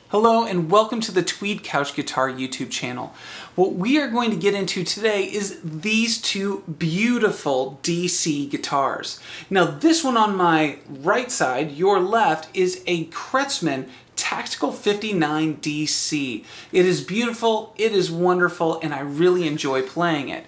Hello and welcome to the Tweed Couch Guitar YouTube channel. What we are going to get into today is these two beautiful DC guitars. Now this one on my right side, your left, is a Kretzmann Tactical 59 DC. It is beautiful, it is wonderful, and I really enjoy playing it.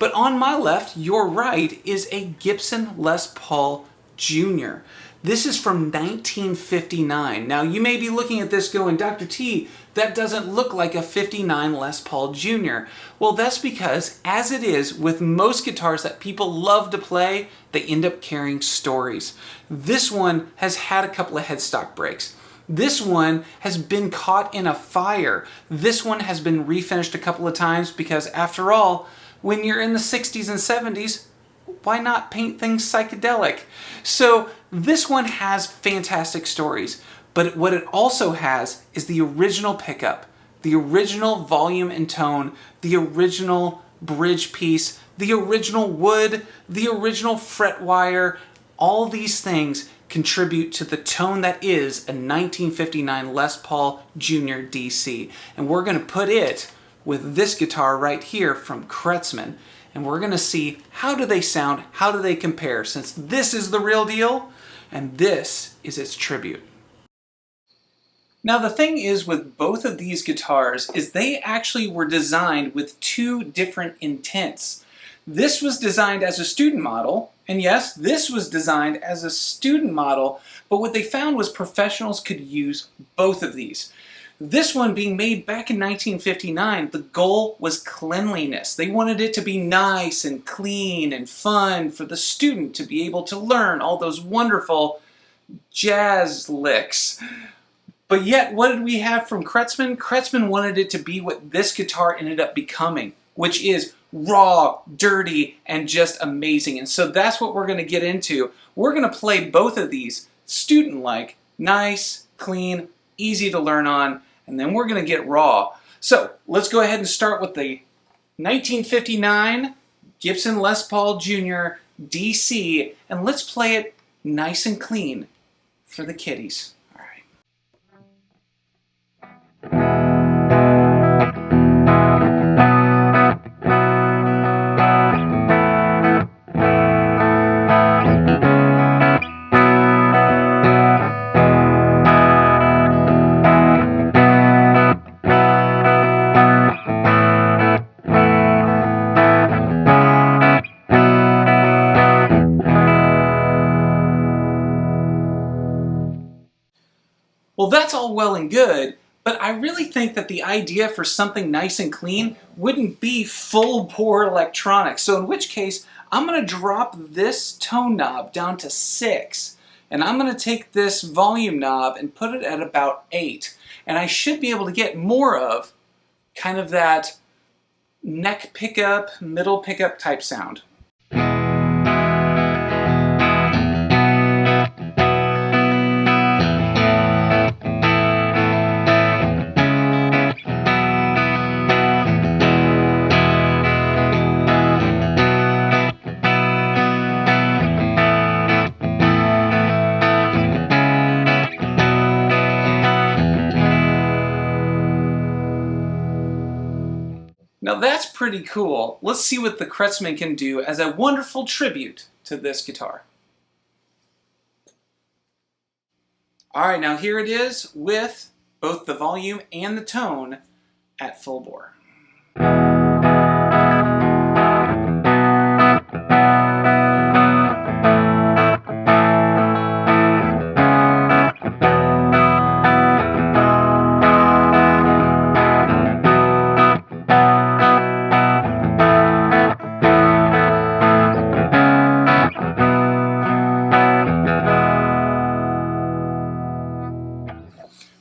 But on my left, your right, is a Gibson Les Paul Junior. This is from 1959. Now you may be looking at this going, Dr. T, that doesn't look like a 59 Les Paul Junior. Well, that's because, as it is with most guitars that people love to play, they end up carrying stories. This one has had a couple of headstock breaks. This one has been caught in a fire. This one has been refinished a couple of times because, after all, when you're in the 60s and 70s, why not paint things psychedelic? So this one has fantastic stories, but what it also has is the original pickup, the original volume and tone, the original bridge piece, the original wood, the original fret wire. All these things contribute to the tone that is a 1959 Les Paul Junior DC. And we're going to put it with this guitar right here from Kretzmann. And we're going to see how do they sound, how do they compare, since this is the real deal and this is its tribute. Now the thing is with both of these guitars is they actually were designed with two different intents. This was designed as a student model, and yes, this was designed as a student model, but what they found was professionals could use both of these. This one being made back in 1959, the goal was cleanliness. They wanted it to be nice and clean and fun for the student to be able to learn all those wonderful jazz licks. But yet, what did we have from Kretzmann? Kretzmann wanted it to be what this guitar ended up becoming, which is raw, dirty, and just amazing. And so that's what we're going to get into. We're going to play both of these student-like, nice, clean, easy to learn on, and then we're going to get raw. So let's go ahead and start with the 1959 Gibson Les Paul Junior DC, and let's play it nice and clean for the kiddies. All right. Well, that's all well and good, but I really think that the idea for something nice and clean wouldn't be full-bore electronics. So in which case, I'm going to drop this tone knob down to 6, and I'm going to take this volume knob and put it at about 8. And I should be able to get more of kind of that neck pickup, middle pickup type sound. Now that's pretty cool. Let's see what the Kretzmann can do as a wonderful tribute to this guitar. Alright, now here it is with both the volume and the tone at full bore.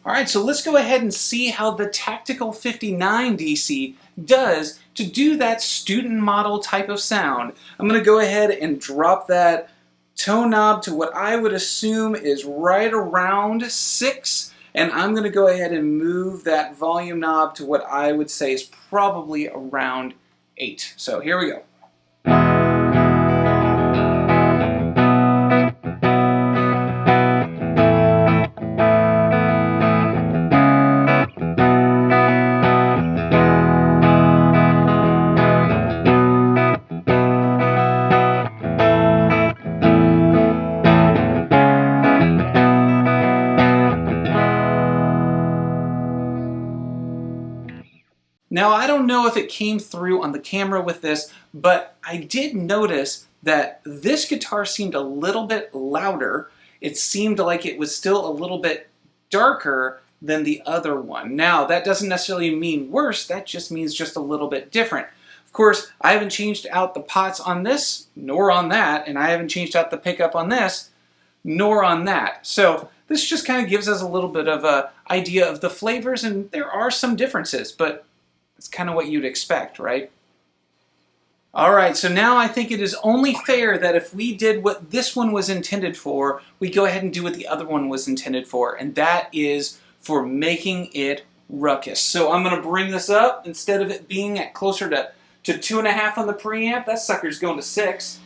Alright, so let's go ahead and see how the Tactical 59 DC does to do that student model type of sound. I'm going to go ahead and drop that tone knob to what I would assume is right around 6, and I'm going to go ahead and move that volume knob to what I would say is probably around 8. So here we go. Now, I don't know if it came through on the camera with this, but I did notice that this guitar seemed a little bit louder. It seemed like it was still a little bit darker than the other one. Now, that doesn't necessarily mean worse, that just means just a little bit different. Of course, I haven't changed out the pots on this, nor on that, and I haven't changed out the pickup on this, nor on that. So this just kind of gives us a little bit of an idea of the flavors, and there are some differences, but it's kind of what you'd expect, right? Alright, so now I think it is only fair that if we did what this one was intended for, we go ahead and do what the other one was intended for, and that is for making it ruckus. So I'm going to bring this up. Instead of it being at closer to 2.5 on the preamp, that sucker's going to 6.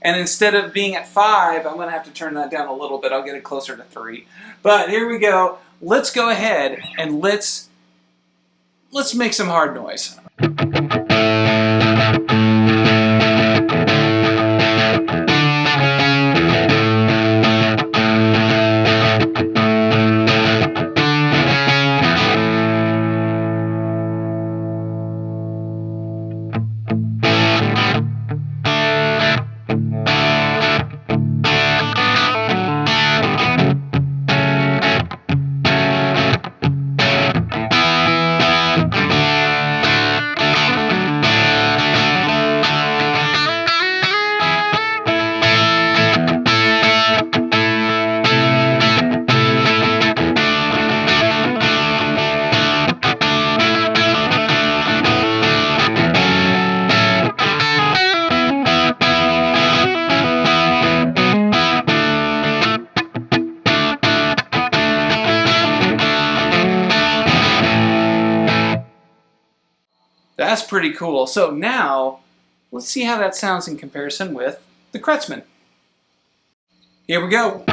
And instead of being at 5, I'm going to have to turn that down a little bit. I'll get it closer to 3. But here we go. Let's go ahead and let's make some hard noise. That's pretty cool. So now, let's see how that sounds in comparison with the Kretzmann. Here we go.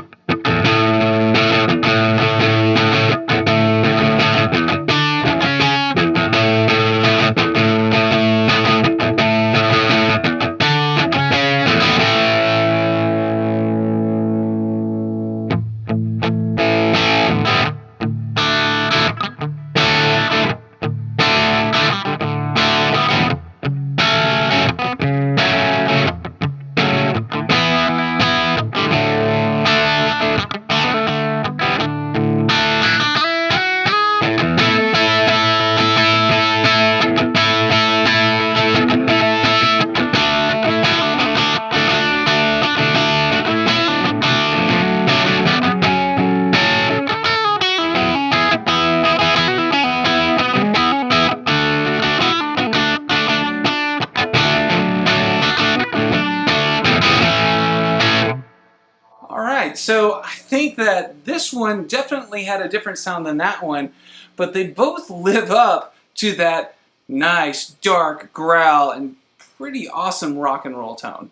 So I think that this one definitely had a different sound than that one, but they both live up to that nice, dark growl and pretty awesome rock and roll tone.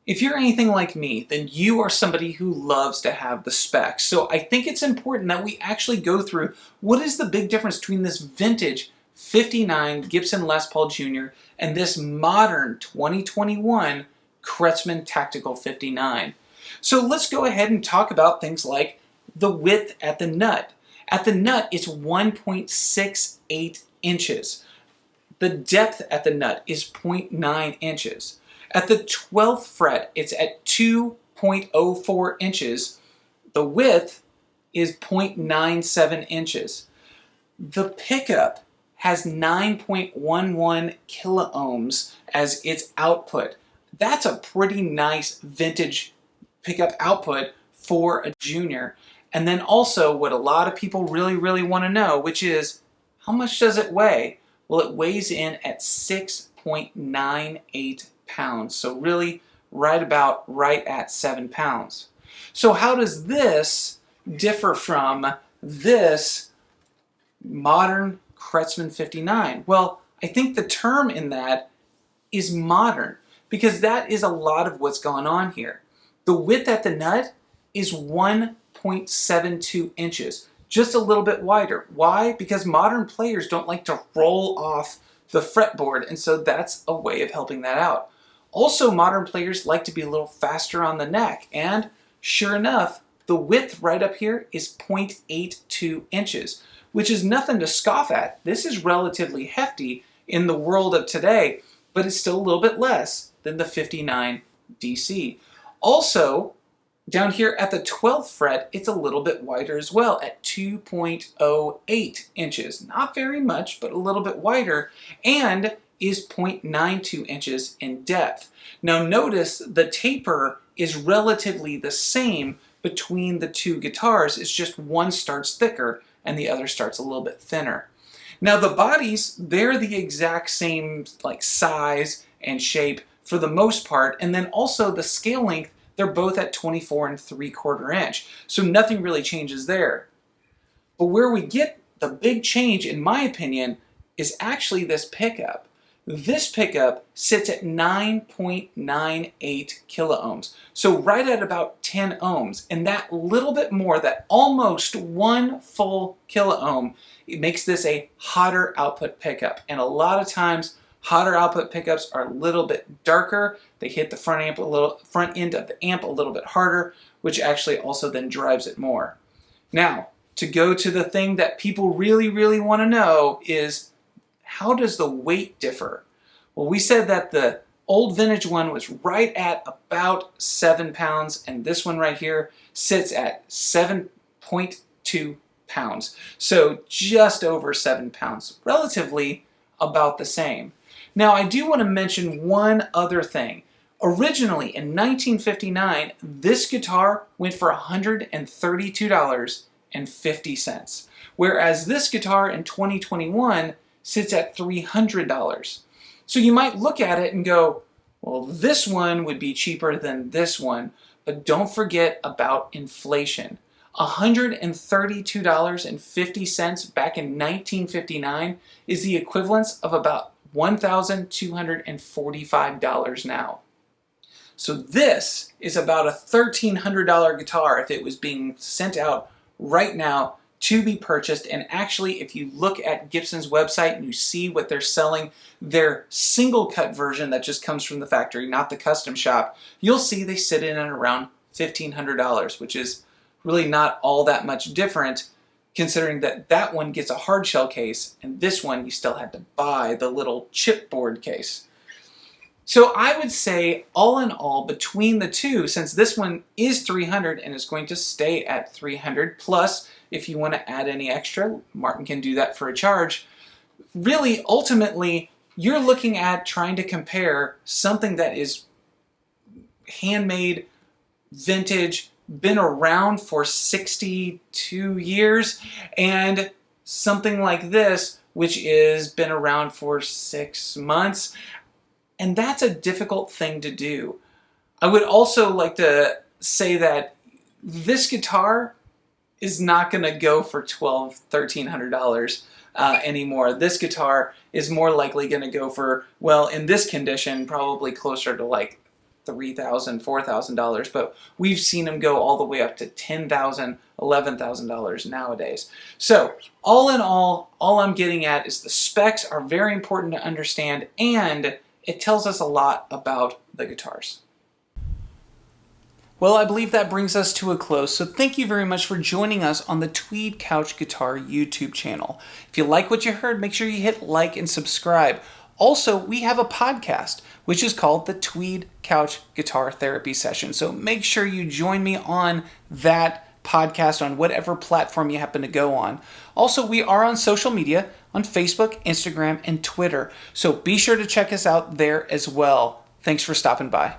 If you're anything like me, then you are somebody who loves to have the specs. So I think it's important that we actually go through what is the big difference between this vintage 59 Gibson Les Paul Junior and this modern 2021 Kretzmann Tactical 59. So let's go ahead and talk about things like the width at the nut. At the nut, it's 1.68 inches. The depth at the nut is 0.9 inches. At the 12th fret, it's at 2.04 inches. The width is 0.97 inches. The pickup has 9.11 kiloohms as its output. That's a pretty nice vintage pickup output for a junior. And then also what a lot of people really want to know, which is how much does it weigh? Well, it weighs in at 6.98 pounds. So really right at 7 pounds. So how does this differ from this modern Kretzmann 59? Well, I think the term in that is modern, because that is a lot of what's going on here. The width at the nut is 1.72 inches, just a little bit wider. Why? Because modern players don't like to roll off the fretboard, and so that's a way of helping that out. Also, modern players like to be a little faster on the neck, and sure enough, The width right up here is 0.82 inches, which is nothing to scoff at. This is relatively hefty in the world of today, but it's still a little bit less than the 59 DC. Also, down here at the 12th fret, it's a little bit wider as well at 2.08 inches. Not very much, but a little bit wider, and is 0.92 inches in depth. Now notice the taper is relatively the same between the two guitars. It's just one starts thicker and the other starts a little bit thinner. Now the bodies, they're the exact same like size and shape for the most part, and then also the scale length, they're both at 24 3/4 inch, so nothing really changes there. But where we get the big change, in my opinion, is actually this pickup. This pickup sits at 9.98 kiloohms, so right at about 10 ohms, and that little bit more, that almost 1 full kiloohm, it makes this a hotter output pickup. And a lot of times, hotter output pickups are a little bit darker. They hit the front end of the amp a little bit harder, which actually also then drives it more. Now, to go to the thing that people really, really want to know is, how does the weight differ? Well, we said that the old vintage one was right at about 7 pounds, and this one right here sits at 7.2 pounds. So just over 7 pounds, relatively about the same. Now, I do want to mention one other thing. Originally, in 1959, this guitar went for $132.50, whereas this guitar in 2021 sits at $300. So you might look at it and go, well, this one would be cheaper than this one, but don't forget about inflation. $132.50 back in 1959 is the equivalence of about $1,245 now. So this is about a $1,300 guitar if it was being sent out right now to be purchased. And actually, if you look at Gibson's website and you see what they're selling, their single cut version that just comes from the factory, not the custom shop, you'll see they sit in at around $1,500, which is really not all that much different, considering that that one gets a hard shell case and this one you still had to buy the little chipboard case. So I would say, all in all, between the two, since this one is $300 and is going to stay at $300, plus if you want to add any extra, Martin can do that for a charge. Really, ultimately, you're looking at trying to compare something that is handmade, vintage, been around for 62 years, and something like this, which is been around for 6 months. And that's a difficult thing to do. I would also like to say that this guitar is not going to go for $1,200, $1,300 anymore. This guitar is more likely going to go for, well, in this condition, probably closer to like $3,000, $4,000, but we've seen them go all the way up to $10,000, $11,000 nowadays. So, all in all I'm getting at is the specs are very important to understand, and it tells us a lot about the guitars. Well, I believe that brings us to a close, so thank you very much for joining us on the Tweed Couch Guitar YouTube channel. If you like what you heard, make sure you hit like and subscribe. Also, we have a podcast, which is called the Tweed Couch Guitar Therapy Session, so make sure you join me on that podcast on whatever platform you happen to go on. Also, we are on social media, on Facebook, Instagram, and Twitter, so be sure to check us out there as well. Thanks for stopping by.